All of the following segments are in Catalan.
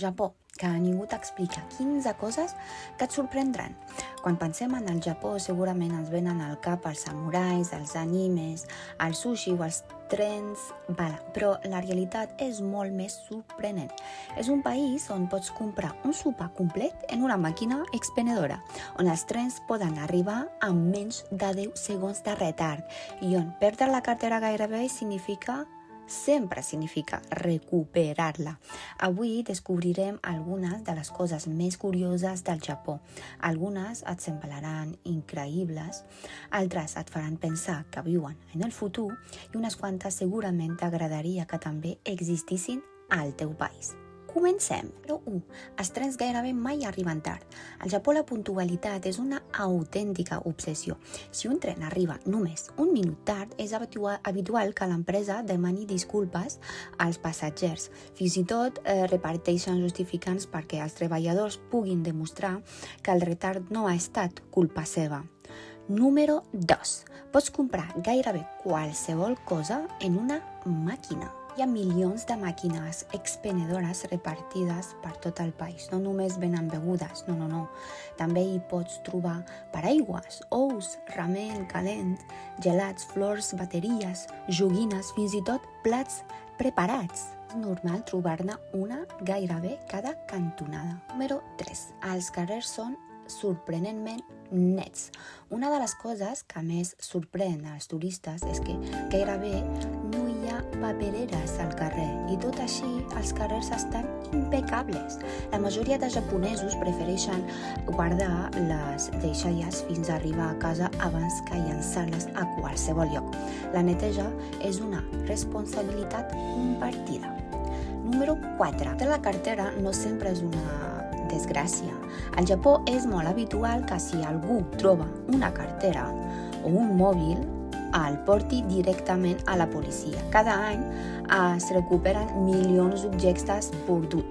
Japó, que ningú t'explica 15 coses que et sorprendran. Quan pensem en el Japó, segurament ens venen al cap els samurais, els animes, el sushi o els trens bala, però la realitat és molt més sorprenent. És un país on pots comprar un sopar complet en una màquina expenedora, on els trens poden arribar amb menys de 10 segons de retard i on perdre la cartera gairebé sempre significa recuperar-la. Avui descobrirem algunes de les coses més curioses del Japó. Algunes et semblaran increïbles, altres et faran pensar que viuen en el futur i unes quantes segurament t'agradaria que també existissin al teu país. Comencem. Però 1. Els trens gairebé mai arriben tard. Al Japó la puntualitat és una autèntica obsessió. Si un tren arriba només un minut tard, és habitual que l'empresa demani disculpes als passatgers. Fins i tot reparteixen justificants perquè els treballadors puguin demostrar que el retard no ha estat culpa seva. Número 2. Pots comprar gairebé qualsevol cosa en una màquina. Hi ha milions de màquines expenedores repartides per tot el país. No només venen begudes, no. També hi pots trobar paraigües, ous, ramen calent, gelats, flors, bateries, joguines, fins i tot plats preparats. És normal trobar-ne una gairebé cada cantonada. Número 3. Els carrers són sorprenentment nets. Una de les coses que més sorprèn als turistes és que gairebé no hi ha papereres al carrer i tot així els carrers estan impecables. La majoria de japonesos prefereixen guardar les deixalles fins a arribar a casa abans que llançar-les a qualsevol lloc. La neteja és una responsabilitat compartida. Número 4. La cartera no sempre és una desgràcia. Al Japó és molt habitual que si algú troba una cartera o un mòbil, el porti directament a la policia. Cada any es recuperen milions d'objectes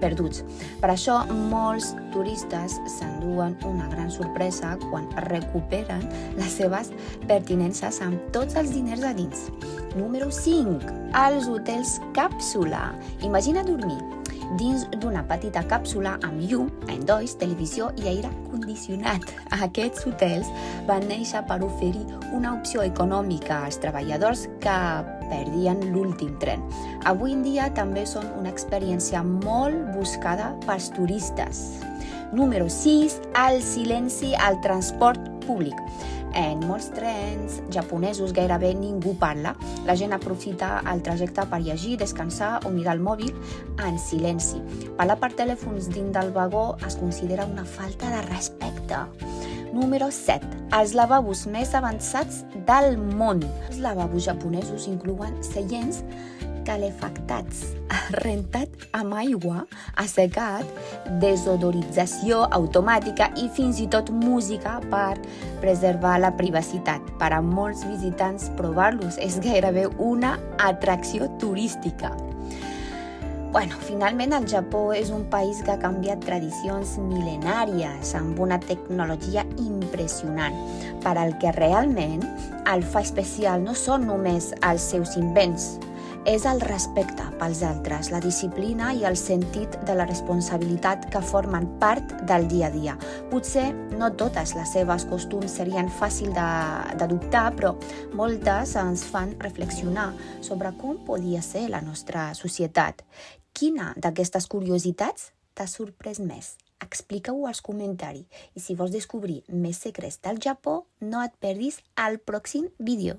perduts. Per això, molts turistes s'enduen una gran sorpresa quan recuperen les seves pertinences amb tots els diners a dins. Número 5. Els hotels càpsula. Imagina dormir dins d'una petita càpsula amb llum, endolls, televisió i aire condicionat. Aquests hotels van néixer per oferir una opció econòmica als treballadors que perdien l'últim tren. Avui en dia també són una experiència molt buscada pels turistes. Número 6. El silenci al transport públic. En molts trens japonesos gairebé ningú parla. La gent aprofita el trajecte per llegir, descansar o mirar el mòbil en silenci. Parlar per telèfons dins del vagó es considera una falta de respecte. Número 7. Els lavabos més avançats del món. Els lavabos japonesos inclouen seients calefactats, rentat amb aigua, assecat, desodorització automàtica i fins i tot música per preservar la privacitat. Per a molts visitants, provar-los és gairebé una atracció turística. Finalment, el Japó és un país que ha canviat tradicions mil·lenàries amb una tecnologia impressionant. Per al que realment el fa especial no són només els seus invents, és el respecte pels altres, la disciplina i el sentit de la responsabilitat que formen part del dia a dia. Potser no totes les seves costums serien fàcils d'adoptar, però moltes ens fan reflexionar sobre com podia ser la nostra societat. Quina d'aquestes curiositats t'ha sorprès més? Explica-ho als comentaris i si vols descobrir més secrets del Japó, no et perdis el pròxim vídeo.